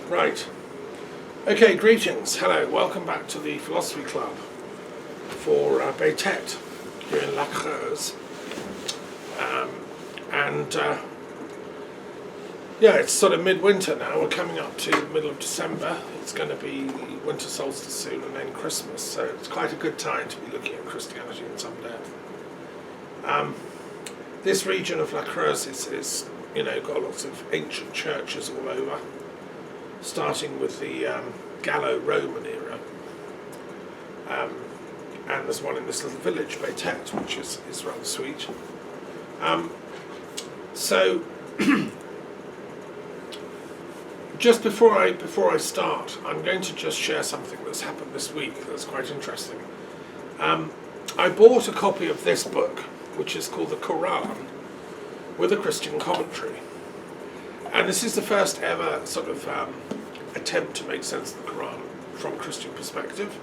Right. Okay, greetings. Hello. Welcome back to the Philosophy Club for Bétet here in La Creuse. It's sort of midwinter now. We're coming up to the middle of December. It's going to be winter solstice soon and then Christmas. So it's quite a good time to be looking at Christianity in some depth. This region of La Creuse is got lots of ancient churches all over, starting with the Gallo-Roman era. And there's one in this little village, Bétet, which is rather sweet. So just before I start, I'm going to just share something that's happened this week that's quite interesting. I bought a copy of this book, which is called the Quran, with a Christian commentary. And this is the first ever sort of attempt to make sense of the Quran from a Christian perspective.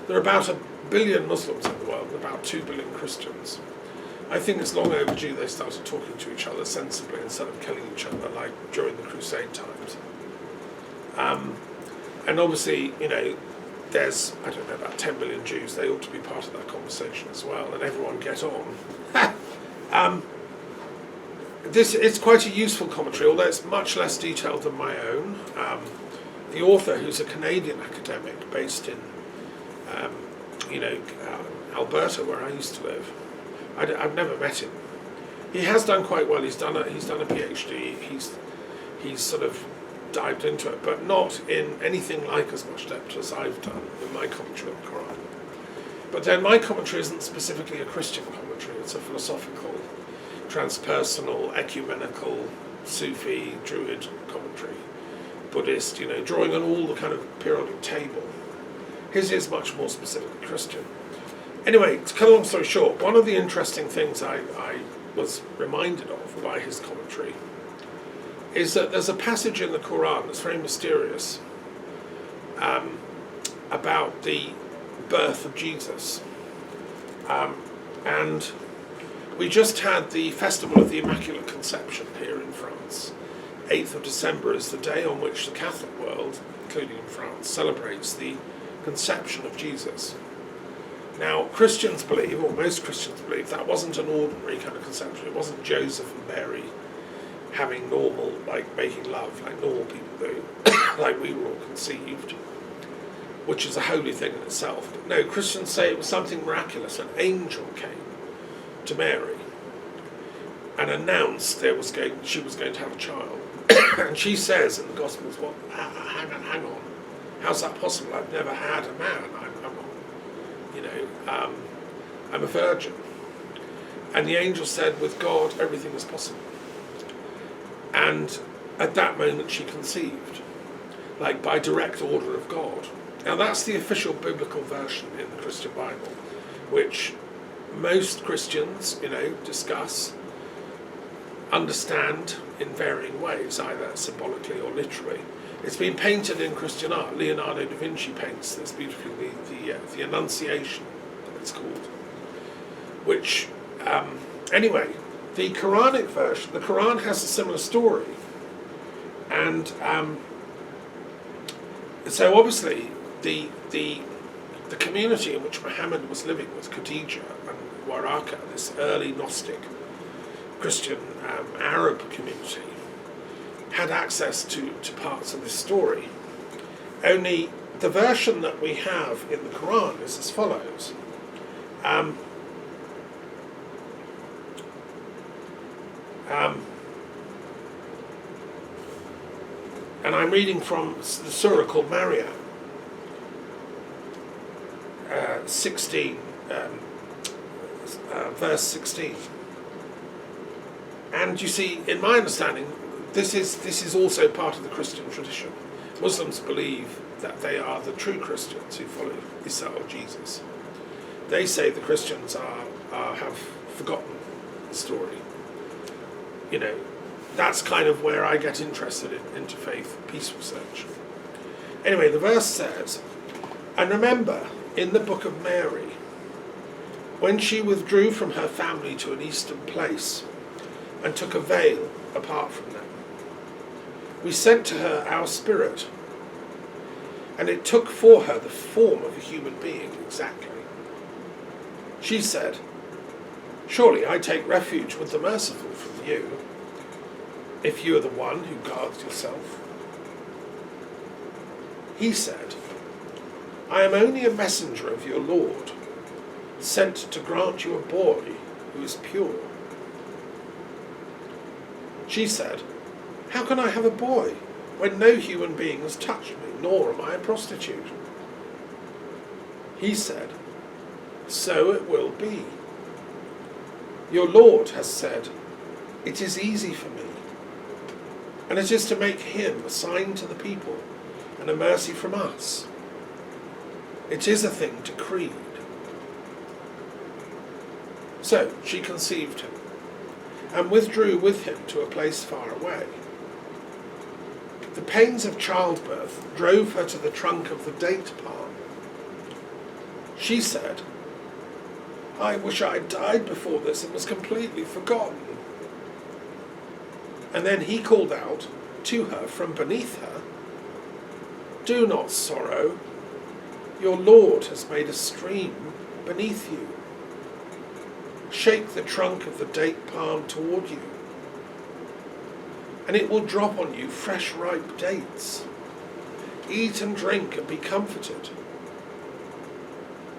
There are about 1 billion Muslims in the world and about 2 billion Christians. I think it's long overdue they started talking to each other sensibly instead of killing each other like during the Crusade times. And obviously, there's, about 10 million Jews. They ought to be part of that conversation as well, and everyone get on. It's quite a useful commentary, although it's much less detailed than my own. The author, who's a Canadian academic based in, Alberta, where I used to live, I've never met him. He has done quite well. He's done a PhD. He's sort of dived into it, but not in anything like as much depth as I've done in my commentary on the Quran. But then my commentary isn't specifically a Christian commentary. It's a philosophical, transpersonal, ecumenical, Sufi, Druid commentary, Buddhist, drawing on all the kind of periodic table. His is much more specifically Christian. Anyway, to cut a long story short, one of the interesting things I was reminded of by his commentary is that there's a passage in the Quran that's very mysterious about the birth of Jesus. And we just had the Festival of the Immaculate Conception here in France. 8th of December is the day on which the Catholic world, including in France, celebrates the conception of Jesus. Now, Christians believe, or most Christians believe, that wasn't an ordinary kind of conception. It wasn't Joseph and Mary having normal, making love, like normal people do, like we were all conceived, which is a holy thing in itself. But no, Christians say it was something miraculous. An angel came to Mary and announced she was going to have a child. And she says in the Gospels, hang on, how's that possible? I've never had a man. I'm a virgin. And the angel said, with God, everything is possible. And at that moment she conceived, by direct order of God. Now that's the official biblical version in the Christian Bible, which most Christians, discuss, understand in varying ways, either symbolically or literally. It's been painted in Christian art. Leonardo da Vinci paints this beautifully, the Annunciation, it's called. Which, anyway, the Quranic version, the Quran has a similar story. And so obviously the community in which Muhammad was living with Khadija and Waraka, this early Gnostic Christian Arab community, had access to parts of this story. Only the version that we have in the Quran is as follows. And I'm reading from the surah called Maryam, 16, verse 16. And you see, in my understanding, this is also part of the Christian tradition. Muslims believe that they are the true Christians who follow Isa or Jesus. They say the Christians have forgotten the story. That's kind of where I get interested in interfaith peace research. Anyway, the verse says, and remember, in the book of Mary, when she withdrew from her family to an eastern place and took a veil apart from them, we sent to her our spirit, and it took for her the form of a human being exactly. She said, "Surely I take refuge with the merciful from you, if you are the one who guards yourself." He said, "I am only a messenger of your Lord, sent to grant you a boy who is pure." She said, "How can I have a boy when no human being has touched me, nor am I a prostitute?" He said, "So it will be. Your Lord has said, 'It is easy for me, and it is to make him a sign to the people and a mercy from us. It is a thing decreed.' So she conceived him, and withdrew with him to a place far away. The pains of childbirth drove her to the trunk of the date palm. She said, 'I wish I had died before this and was completely forgotten.' And then he called out to her from beneath her, 'Do not sorrow. Your Lord has made a stream beneath you. Shake the trunk of the date palm toward you, and it will drop on you fresh ripe dates. Eat and drink and be comforted.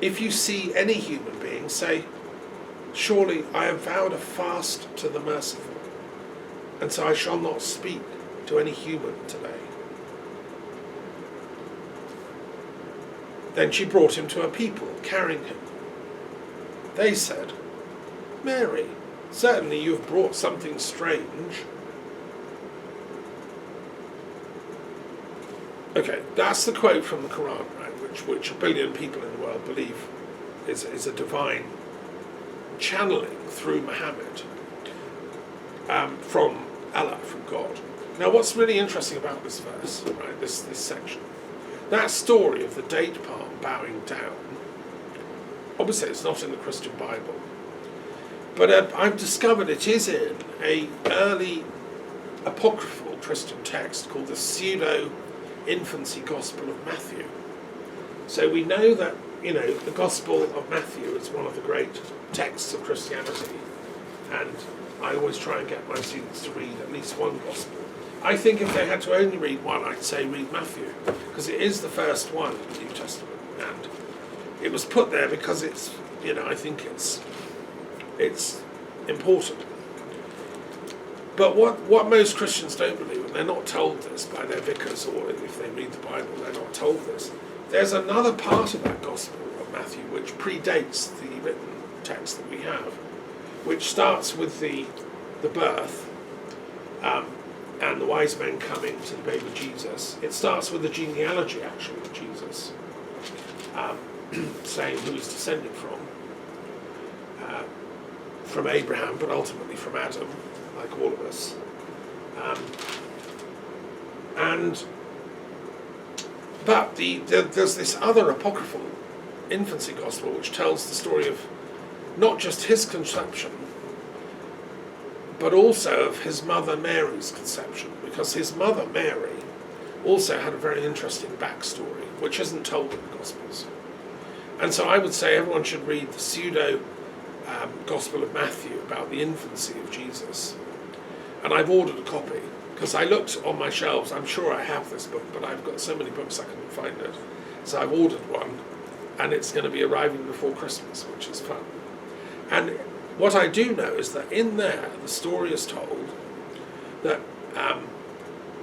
If you see any human being, say, "Surely I have vowed a fast to the merciful, and so I shall not speak to any human today." Then she brought him to her people, carrying him. They said, "Mary, certainly you have brought something strange." Okay, that's the quote from the Quran, right, which a billion people in the world believe is a divine channeling through Muhammad from Allah, from God. Now, what's really interesting about this verse, right, this section, that story of the date palm bowing down, obviously it's not in the Christian Bible, but I've discovered it is in a early apocryphal Christian text called the Pseudo-Infancy Gospel of Matthew. So we know that, the Gospel of Matthew is one of the great texts of Christianity, and I always try and get my students to read at least one Gospel. I think if they had to only read one, I'd say read Matthew, because it is the first one in the New Testament, and it was put there because it's, I think it's important. But what most Christians don't believe, and they're not told this by their vicars, or if they read the Bible, they're not told this, there's another part of that Gospel of Matthew which predates the written text that we have, which starts with the birth and the wise men coming to the baby Jesus. It starts with the genealogy, actually, of Jesus, saying who he's descended from Abraham, but ultimately from Adam, like all of us. But there's this other apocryphal infancy gospel which tells the story of not just his conception, but also of his mother Mary's conception, because his mother Mary also had a very interesting backstory, which isn't told in the Gospels. And so I would say everyone should read the pseudo Gospel of Matthew about the infancy of Jesus. And I've ordered a copy, because I looked on my shelves. I'm sure I have this book, but I've got so many books I couldn't find it. So I've ordered one, and it's going to be arriving before Christmas, which is fun. And what I do know is that in there, the story is told that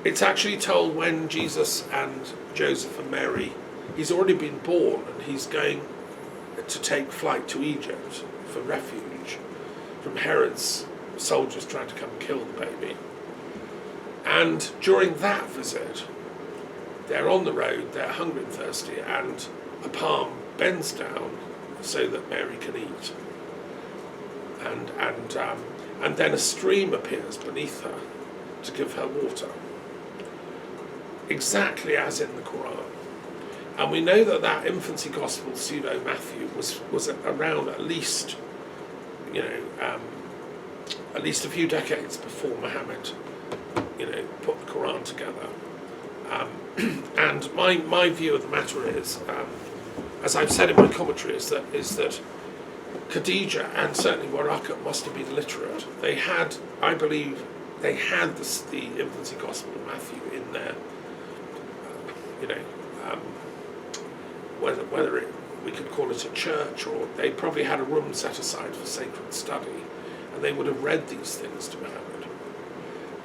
it's actually told when Jesus and Joseph and Mary, he's already been born, and he's going to take flight to Egypt for refuge from Herod's soldiers trying to come kill the baby. And during that visit, they're on the road, they're hungry and thirsty, and a palm bends down so that Mary can eat. And then a stream appears beneath her to give her water, exactly as in the Quran. And we know that infancy gospel, pseudo Matthew, was around at least a few decades before Muhammad, put the Quran together. And my view of the matter is, as I've said in my commentary, is that Khadija and certainly Waraka must have been literate. They had, I believe, the infancy gospel of Matthew in there. Whether we could call it a church, or they probably had a room set aside for sacred study, and they would have read these things to Muhammad.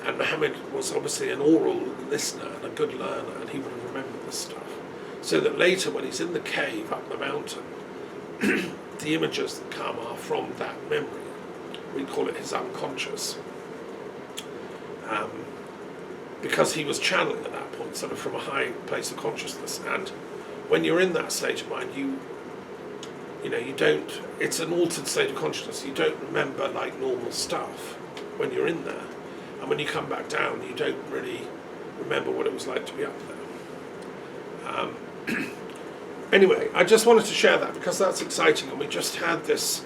And Muhammad was obviously an oral listener and a good learner, and he would have remembered this stuff. So that later, when he's in the cave up the mountain, the images that come are from that memory. We call it his unconscious. Because he was channeling at that point, sort of from a high place of consciousness. And when you're in that state of mind, you don't, it's an altered state of consciousness. You don't remember like normal stuff when you're in there. And when you come back down, you don't really remember what it was like to be up there. Anyway, I just wanted to share that because that's exciting, and we just had this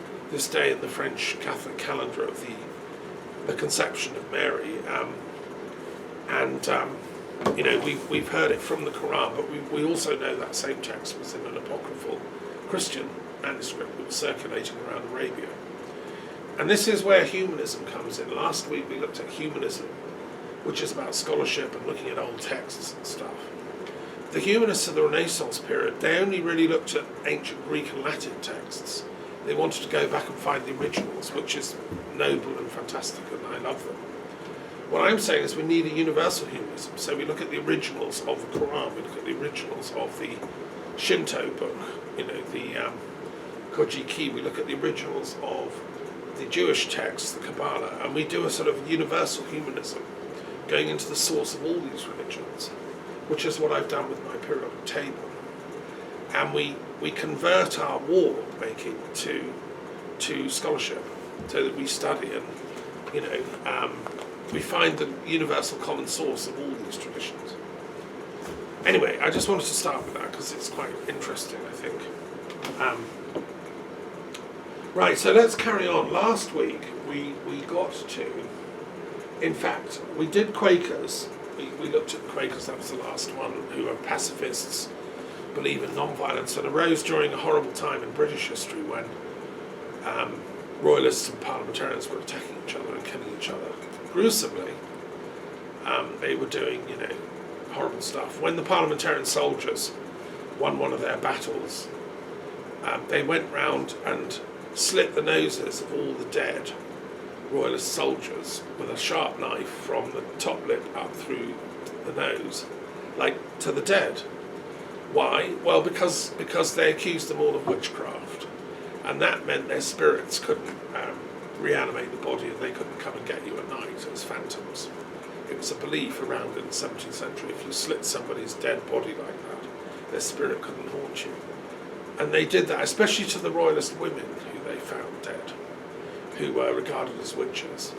day in the French Catholic calendar of the conception of Mary, we've heard it from the Quran, but we also know that same text was in an apocryphal Christian manuscript that was circulating around Arabia. And this is where humanism comes in. Last week we looked at humanism, which is about scholarship and looking at old texts and stuff. The humanists of the Renaissance period, they only really looked at ancient Greek and Latin texts. They wanted to go back and find the originals, which is noble and fantastic, and I love them. What I'm saying is we need a universal humanism. So we look at the originals of the Quran, we look at the originals of the Shinto book, the Kojiki, we look at the originals of the Jewish texts, the Kabbalah, and we do a sort of universal humanism, going into the source of all these religions, which is what I've done with my periodic table. And we convert our war making to scholarship, so that we study and we find the universal common source of all these traditions. Anyway, I just wanted to start with that because it's quite interesting, I think. Right, so let's carry on. Last week we got to, in fact, we did Quakers. We looked at Quakers, that was the last one, who are pacifists, believe in non-violence, and arose during a horrible time in British history when royalists and parliamentarians were attacking each other and killing each other gruesomely. They were doing, horrible stuff. When the parliamentarian soldiers won one of their battles, they went round and slit the noses of all the dead royalist soldiers with a sharp knife from the top lip up through the nose, like to the dead. Why? Well, because they accused them all of witchcraft, and that meant their spirits couldn't reanimate the body, and they couldn't come and get you at night as phantoms. It was a belief around in the 17th century, if you slit somebody's dead body like that, their spirit couldn't haunt you. And they did that, especially to the royalist women who they found dead, who were regarded as witches.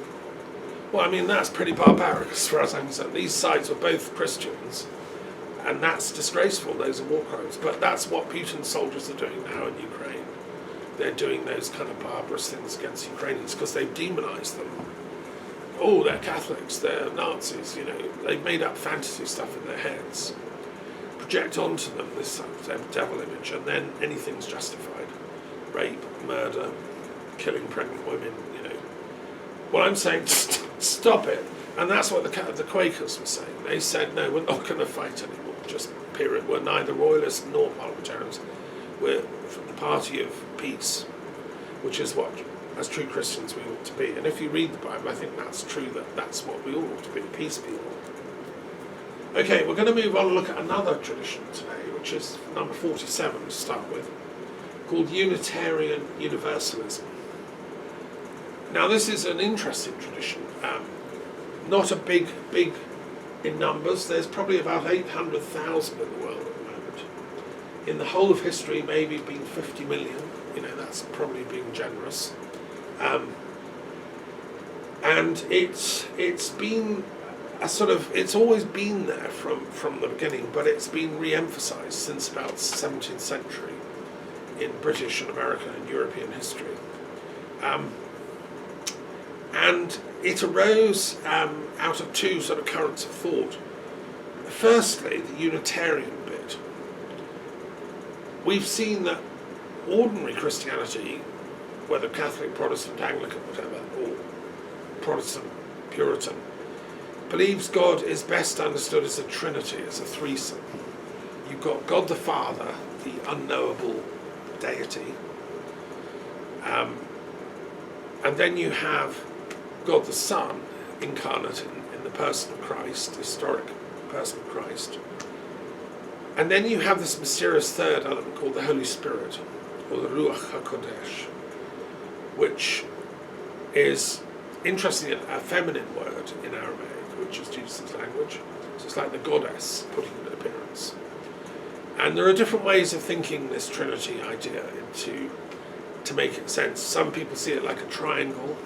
Well, I mean, that's pretty barbaric as far as I'm concerned. These sides were both Christians, and that's disgraceful. Those are war crimes. But that's what Putin's soldiers are doing now in Ukraine. They're doing those kind of barbarous things against Ukrainians because they've demonized them. Oh, they're Catholics, they're Nazis, They've made up fantasy stuff in their heads, project onto them this devil image, and then anything's justified. Rape, murder, killing pregnant women, Well, I'm saying, stop it. And that's what the Quakers were saying. They said, no, we're not going to fight anymore, just period. We're neither royalists nor parliamentarians. We're from the party of peace, which is what, as true Christians, we ought to be. And if you read the Bible, I think that's true, that's what we all ought to be, peace people. Okay, we're going to move on and look at another tradition today, which is number 47 to start with, called Unitarian Universalism. Now, this is an interesting tradition. Not a big in numbers. There's probably about 800,000 in the world at the moment. In the whole of history, maybe been 50 million. That's probably being generous. And it's been a sort of, it's always been there from the beginning, but it's been re-emphasized since about the 17th century in British and American and European history. And it arose out of two sort of currents of thought. Firstly, the Unitarian bit. We've seen that ordinary Christianity, whether Catholic, Protestant, Anglican, whatever, or Protestant, Puritan, believes God is best understood as a trinity, as a threesome. You've got God the Father, the unknowable deity, and then you have God the Son, incarnate in the person of Christ, historic person of Christ. And then you have this mysterious third element called the Holy Spirit, or the Ruach HaKodesh, which is, interestingly, a feminine word in Aramaic, which is Jesus' language. So it's like the goddess putting in an appearance. And there are different ways of thinking this Trinity idea to make it sense. Some people see it like a triangle.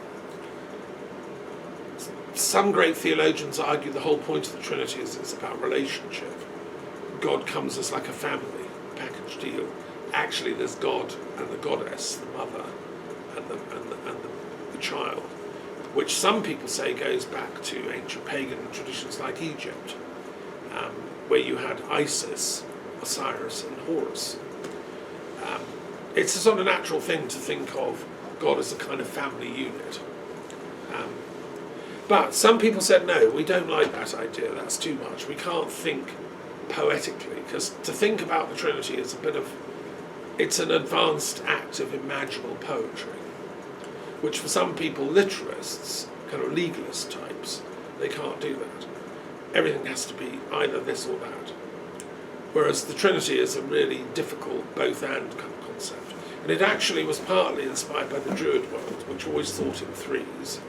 Some great theologians argue the whole point of the Trinity is it's about relationship. God comes as like a family package deal. Actually, there's God and the goddess, the mother, and the child, which some people say goes back to ancient pagan traditions like Egypt, where you had Isis, Osiris, and Horus. It's a sort of natural thing to think of God as a kind of family unit. But some people said, no, we don't like that idea, that's too much. We can't think poetically, because to think about the Trinity is it's an advanced act of imaginal poetry, which for some people, literalists, kind of legalist types, they can't do that. Everything has to be either this or that. Whereas the Trinity is a really difficult both-and kind of concept. And it actually was partly inspired by the Druid world, which always thought in threes.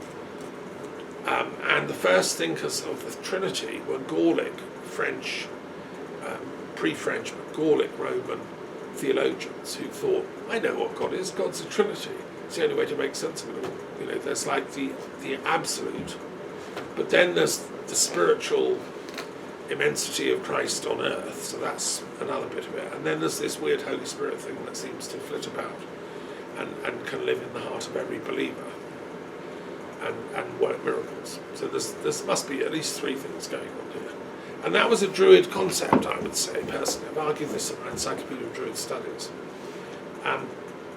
And the first thinkers of the Trinity were Gallic, French, pre-French, but Gallic Roman theologians who thought, I know what God is, God's a Trinity. It's the only way to make sense of it all. You know, there's like the absolute, but then there's the spiritual immensity of Christ on earth, so that's another bit of it. And then there's this weird Holy Spirit thing that seems to flit about and can live in the heart of every believer and work miracles. So there must be at least three things going on here. And that was a Druid concept, I would say, personally. I've argued this in my Encyclopedia of Druid Studies.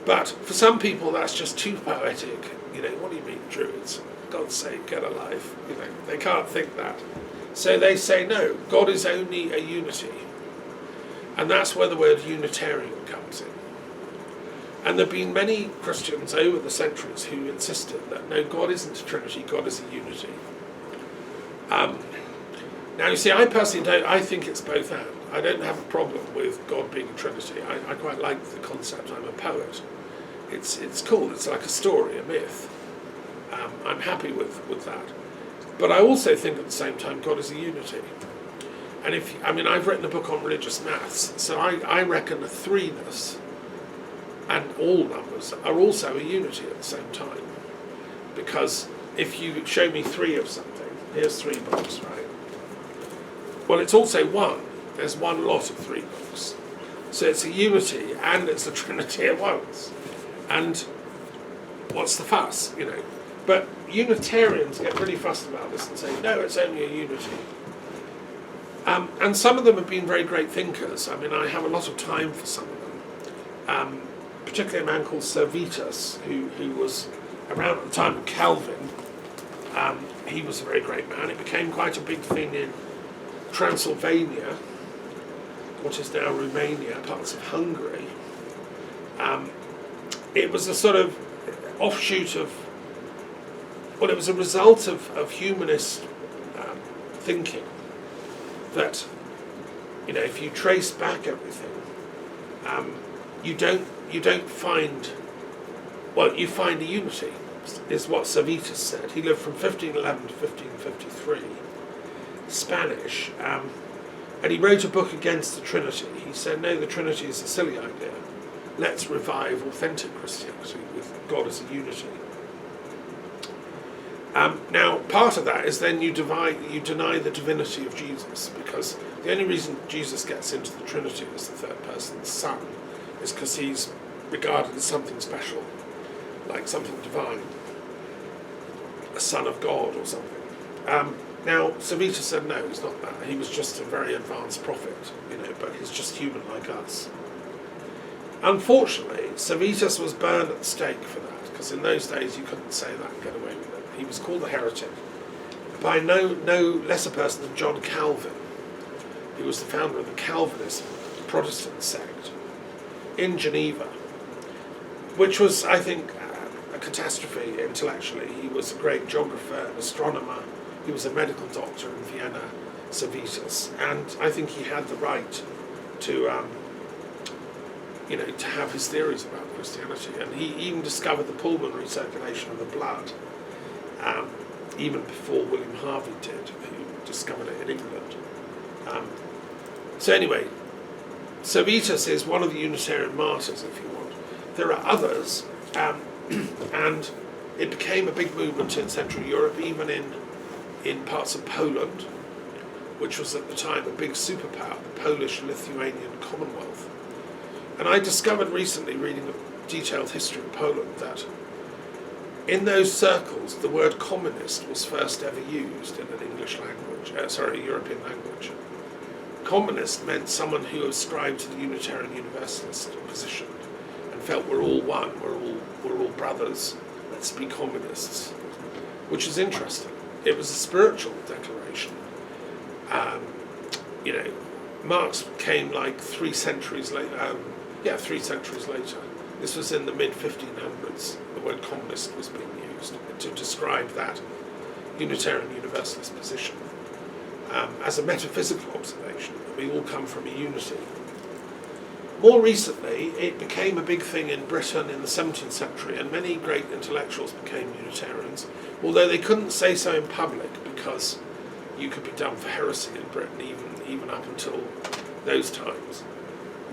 But for some people, that's just too poetic. You know, what do you mean, Druids? For God's sake, get a life. You know, they can't think that. So they say, no, God is only a unity. And that's where the word Unitarian comes in. And there have been many Christians over the centuries who insisted that, no, God isn't a Trinity, God is a unity. Now, you see, I personally don't, I think it's both and. I don't have a problem with God being a Trinity. I quite like the concept. I'm a poet. It's cool. It's like a story, a myth. I'm happy with that. But I also think at the same time God is a unity. And I've written a book on religious maths, so I reckon a threeness and all numbers are also a unity at the same time. Because if you show me three of something, here's 3 books, right? Well, it's also one. There's one lot of 3 books. So it's a unity and it's a trinity at once. And what's the fuss, you know? But Unitarians get really fussed about this and say, no, it's only a unity. And some of them have been very great thinkers. I mean, I have a lot of time for some of them. Particularly a man called Servetus, who was around at the time of Calvin. He was a very great man. It became quite a big thing in Transylvania, what is now Romania, parts of Hungary. It was a sort of offshoot of, well, it was a result of humanist thinking that, you know, if you trace back everything, you don't find, well, you find a unity, is what Servetus said. He lived from 1511 to 1553, Spanish, and he wrote a book against the Trinity. He said, no, the Trinity is a silly idea. Let's revive authentic Christianity with God as a unity. Now, part of that is then you deny the divinity of Jesus, because the only reason Jesus gets into the Trinity as the third person, the Son, is because he's regarded as something special, like something divine, a son of God or something. Now, Savita said no, he's not that. He was just a very advanced prophet, but he's just human like us. Unfortunately, Savitas was burned at the stake for that, because in those days you couldn't say that and get away with it. He was called a heretic by no less a person than John Calvin, who was the founder of the Calvinist Protestant sect in Geneva, which was, I think, a catastrophe intellectually. He was a great geographer and astronomer. He was a medical doctor in Vienna, Savitas, and I think he had the right to to have his theories about Christianity. And he even discovered the pulmonary circulation of the blood, even before William Harvey did, who discovered it in England. So anyway, Savitas is one of the Unitarian martyrs, if you want. There are others, and it became a big movement in Central Europe, even in parts of Poland, which was at the time a big superpower, the Polish-Lithuanian Commonwealth. And I discovered recently, reading a detailed history of Poland, that in those circles the word communist was first ever used in an European language. Communist meant someone who ascribed to the Unitarian Universalist position and felt we're all one, we're all brothers, let's be communists, which is interesting. It was a spiritual declaration. Marx came like 3 centuries later. 3 centuries later. This was in the mid-1500s. The word communist was being used to describe that Unitarian Universalist position as a metaphysical observation. We all come from a unity. More recently, it became a big thing in Britain in the 17th century, and many great intellectuals became Unitarians, although they couldn't say so in public because you could be done for heresy in Britain even up until those times.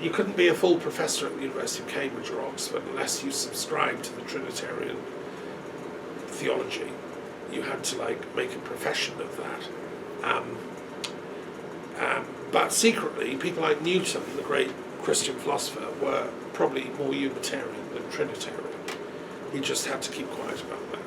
You couldn't be a full professor at the University of Cambridge or Oxford unless you subscribed to the Trinitarian theology. You had to make a profession of that. But secretly, people like Newton, the great Christian philosopher, were probably more Unitarian than Trinitarian. He just had to keep quiet about that.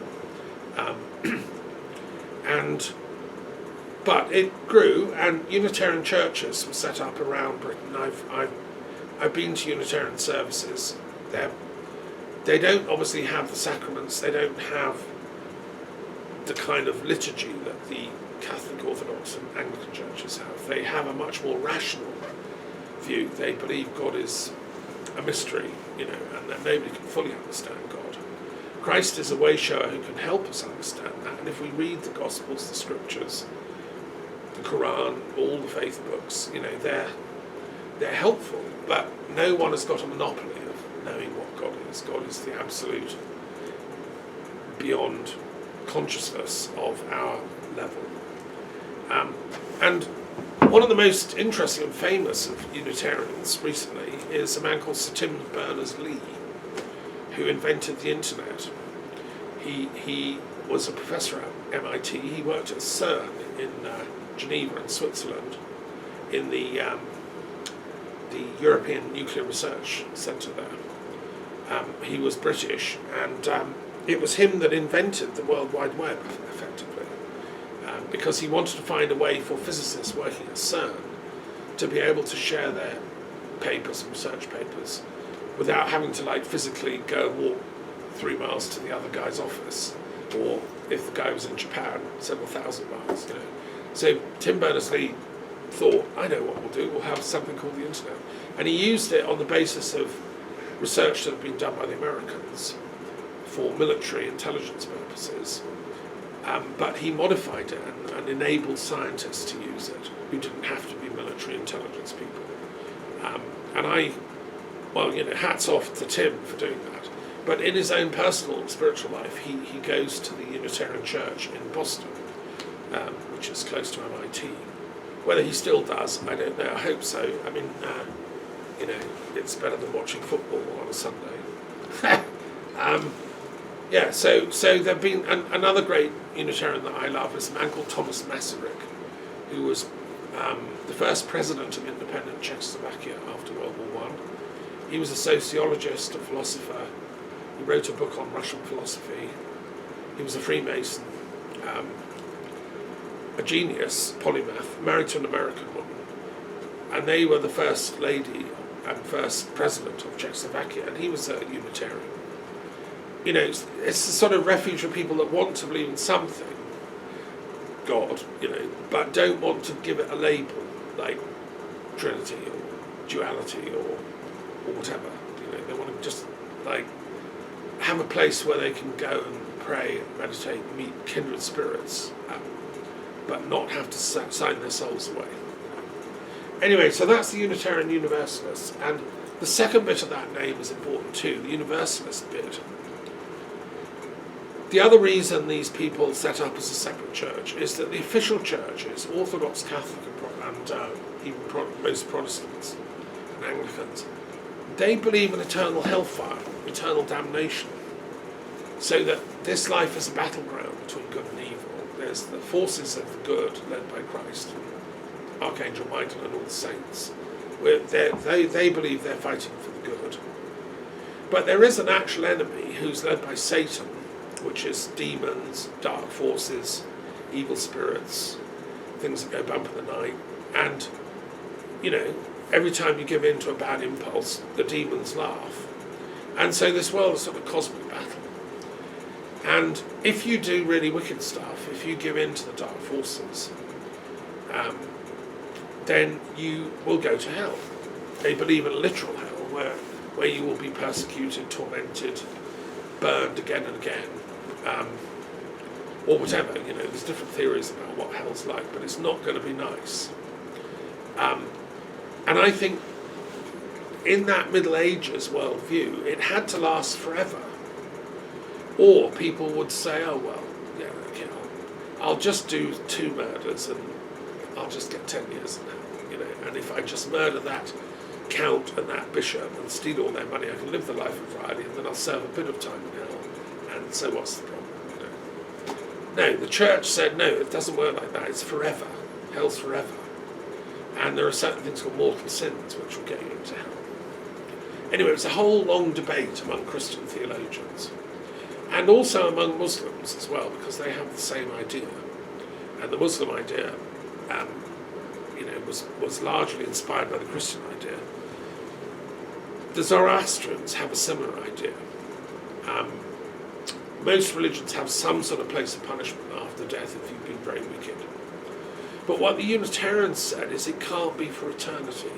But it grew, and Unitarian churches were set up around Britain. I've been to Unitarian services. They don't obviously have the sacraments. They don't have the kind of liturgy that the Catholic, Orthodox and Anglican churches have. They have a much more rational view. They believe God is a mystery, and that nobody can fully understand God. Christ is a way shower who can help us understand that. And if we read the Gospels, the Scriptures, the Quran, all the faith books, they're helpful. But no one has got a monopoly of knowing what God is. God is the absolute, beyond consciousness of our level. And one of the most interesting and famous of Unitarians recently is a man called Sir Tim Berners-Lee, who invented the internet. He was a professor at MIT. He worked at CERN in Geneva in Switzerland, in the European Nuclear Research Centre there. He was British, and it was him that invented the World Wide Web, effectively, because he wanted to find a way for physicists working at CERN to be able to share their papers and research papers without having to physically go and walk 3 miles to the other guy's office, or if the guy was in Japan, several thousand miles. So Tim Berners-Lee thought, I know what we'll do, we'll have something called the internet. And he used it on the basis of research that had been done by the Americans for military intelligence purposes, but he modified it and enabled scientists to use it who didn't have to be military intelligence people. Hats off to Tim for doing that. But in his own personal spiritual life, he goes to the Unitarian Church in Boston, which is close to MIT. Whether he still does, I don't know. I hope so. I mean, it's better than watching football on a Sunday. So there've been another great Unitarian that I love is a man called Thomas Daffern, who was the first president of independent Czechoslovakia after World War I. He was a sociologist, a philosopher. He wrote a book on Russian philosophy. He was a Freemason. a genius, polymath, married to an American woman, and they were the first lady and first president of Czechoslovakia, and he was a Unitarian. You know, it's a sort of refuge for people that want to believe in something, God, you know, but don't want to give it a label like Trinity or duality or whatever. You know, they want to just like have a place where they can go and pray and meditate, and meet kindred spirits, but not have to sign their souls away. Anyway, so that's the Unitarian Universalist, and the second bit of that name is important too, the Universalist bit. The other reason these people set up as a separate church is that the official churches, Orthodox, Catholic, and even most Protestants and Anglicans, they believe in eternal hellfire, eternal damnation, so that this life is a battleground between good and evil. There's the forces of the good led by Christ, Archangel Michael and all the saints, where they believe they're fighting for the good. But there is an actual enemy who's led by Satan, which is demons, dark forces, evil spirits, things that go bump in the night. And, you know, every time you give in to a bad impulse, the demons laugh. And so this world is sort of a cosmic battle. And if you do really wicked stuff, if you give in to the dark forces, then you will go to hell. They believe in a literal hell, where you will be persecuted, tormented, burned again and again. Or whatever, you know, there's different theories about what hell's like, but it's not going to be nice. And I think in that Middle Ages worldview, it had to last forever. Or people would say, oh, well, yeah, okay, I'll just do 2 murders and I'll just get 10 years in hell, you know, and if I just murder that count and that bishop and steal all their money, I can live the life of variety and then I'll serve a bit of time in hell. And so what's the problem? You know? No, the church said, no, it doesn't work like that. It's forever. Hell's forever. And there are certain things called mortal sins which will get you into hell. Anyway, it's a whole long debate among Christian theologians. And also among Muslims as well, because they have the same idea. And the Muslim idea, you know, was largely inspired by the Christian idea. The Zoroastrians have a similar idea. Most religions have some sort of place of punishment after death if you've been very wicked. But what the Unitarians said is it can't be for eternity.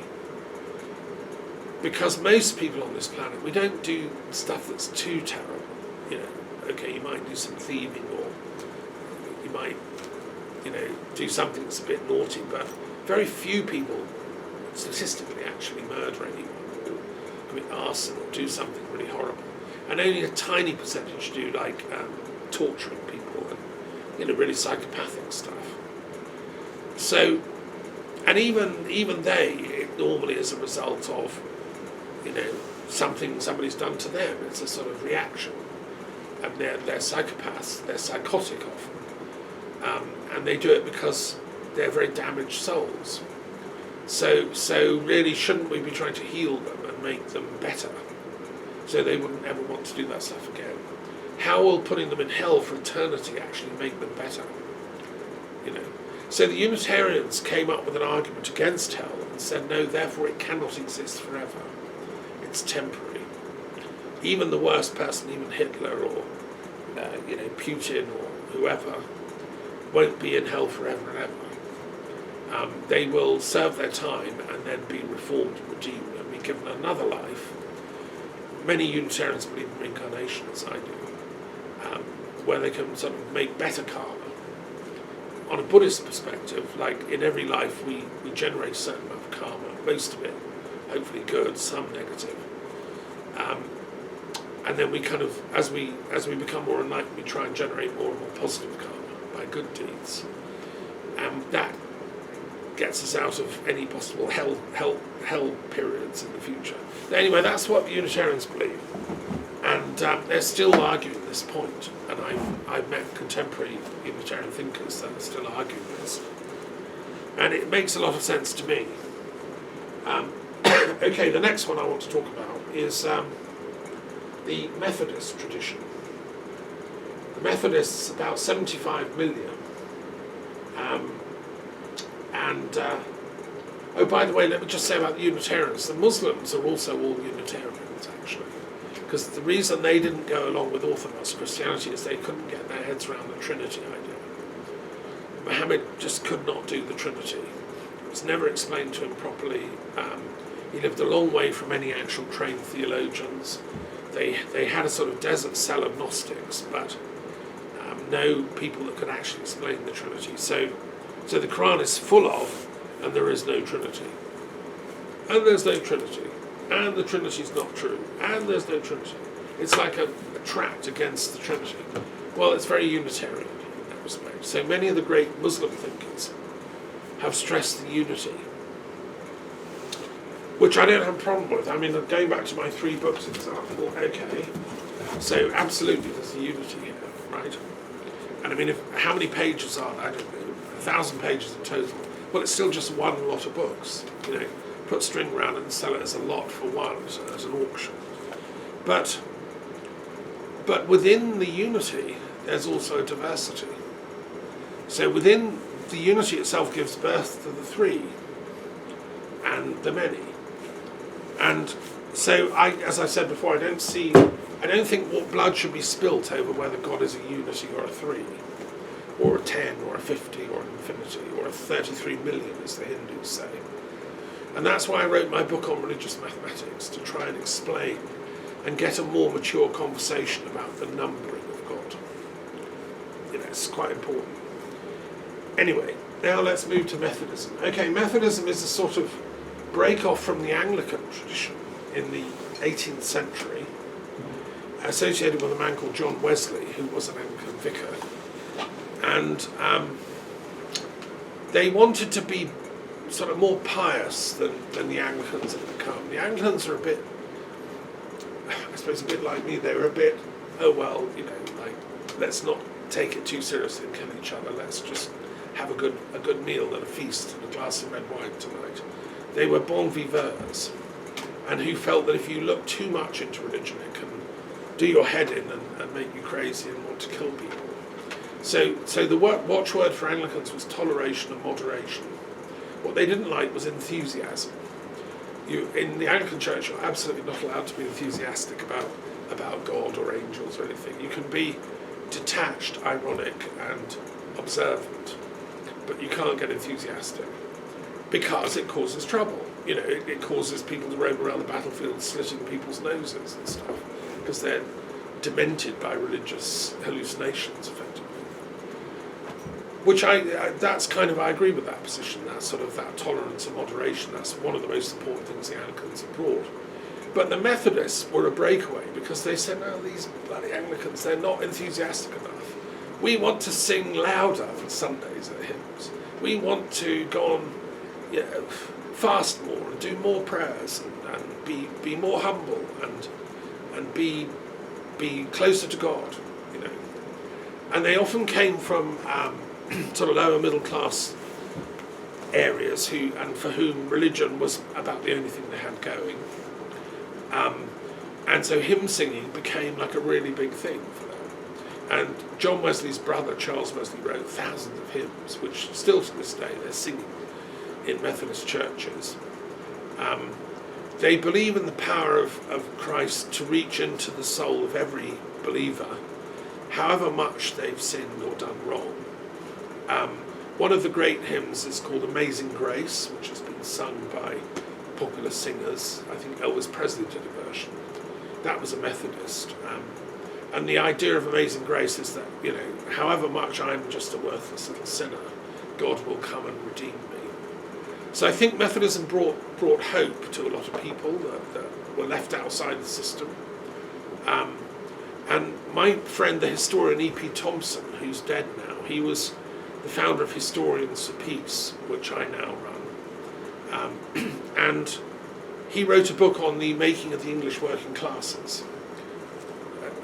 Because most people on this planet, we don't do stuff that's too terrible. You know, okay, you might do some thieving or you might, you know, do something that's a bit naughty, but very few people statistically actually murder anyone or commit arson or do something really horrible. And only a tiny percentage do, like torturing people and, you know, really psychopathic stuff. So, and even they, it normally is a result of, you know, something somebody's done to them. It's a sort of reaction. And they're psychopaths, they're psychotic often. And they do it because they're very damaged souls. So really, shouldn't we be trying to heal them and make them better, so they wouldn't ever want to do that stuff again? How will putting them in hell for eternity actually make them better? You know. So the Unitarians came up with an argument against hell and said, no, therefore it cannot exist forever. It's temporary. Even the worst person, even Hitler or you know, Putin or whoever, won't be in hell forever and ever. They will serve their time and then be reformed and redeemed and be given another life. Many Unitarians believe in reincarnation, as I do, where they can sort of make better karma. On a Buddhist perspective, like in every life we generate a certain amount of karma, most of it hopefully good, some negative. And then we kind of, as we become more enlightened, we try and generate more and more positive karma by good deeds. And that gets us out of any possible hell periods in the future. Anyway, that's what the Unitarians believe. And they're still arguing this point. And I've met contemporary Unitarian thinkers that are still arguing this. And it makes a lot of sense to me. Okay, the next one I want to talk about is the Methodist tradition. The Methodists, about 75 million, Oh, by the way, let me just say about the Unitarians. The Muslims are also all Unitarians, actually. Because the reason they didn't go along with Orthodox Christianity is they couldn't get their heads around the Trinity idea. Muhammad just could not do the Trinity. It was never explained to him properly. He lived a long way from any actual trained theologians. They had a sort of desert cell of Gnostics, but no people that could actually explain the Trinity. So the Quran is full of, and there is no Trinity. And there's no Trinity. And the Trinity's not true. And there's no Trinity. It's like a tract against the Trinity. Well, it's very Unitarian in that respect. So many of the great Muslim thinkers have stressed the unity, which I don't have a problem with. I mean, going back to my 3 books example, okay, so absolutely there's a unity here, right? And I mean, how many pages are there? I don't know, 1,000 pages in total. Well, it's still just one lot of books, you know. Put string around and sell it as a lot for one, as an auction. But within the unity, there's also a diversity. So within the unity itself gives birth to the 3 and the many. And so, as I said before, I don't think what blood should be spilt over whether God is a unity or a 3, or a 10, or a 50, or an infinity, or a 33 million, as the Hindus say. And that's why I wrote my book on religious mathematics, to try and explain and get a more mature conversation about the numbering of God. You know, it's quite important. Anyway, now let's move to Methodism. Okay, Methodism is a sort of break off from the Anglican tradition in the 18th century, associated with a man called John Wesley, who was an Anglican vicar. And they wanted to be sort of more pious than the Anglicans have become. The Anglicans are a bit, I suppose, a bit like me. They were a bit, oh well, you know, like, let's not take it too seriously and kill each other. Let's just have a good meal and a feast and a glass of red wine tonight. They were bon viveurs, and who felt that if you look too much into religion, it can do your head in and make you crazy and want to kill people. So the watchword for Anglicans was toleration and moderation. What they didn't like was enthusiasm. In the Anglican Church, you're absolutely not allowed to be enthusiastic about God or angels or anything. You can be detached, ironic, and observant, but you can't get enthusiastic because it causes trouble. You know, it causes people to roam around the battlefield slitting people's noses and stuff because they're demented by religious hallucinations, effectively. Which I agree with that position, that tolerance and moderation. That's one of the most important things the Anglicans have brought. But the Methodists were a breakaway because they said, no, these bloody Anglicans, they're not enthusiastic enough. We want to sing louder for Sundays at hymns. We want to go on, you know, fast more and do more prayers and be more humble and be closer to God, you know. And they often came from sort of lower middle class areas for whom religion was about the only thing they had going. And so hymn singing became like a really big thing for them. And John Wesley's brother, Charles Wesley, wrote thousands of hymns, which still to this day they're singing in Methodist churches. They believe in the power of Christ to reach into the soul of every believer, however much they've sinned or done wrong. One of the great hymns is called Amazing Grace, which has been sung by popular singers. I think Elvis Presley did a version. That was a Methodist. And the idea of Amazing Grace is that, you know, however much I'm just a worthless little sinner, God will come and redeem me. So I think Methodism brought hope to a lot of people that were left outside the system. And my friend, the historian E.P. Thompson, who's dead now, he was the founder of Historians for Peace, which I now run. And he wrote a book on the making of the English working classes.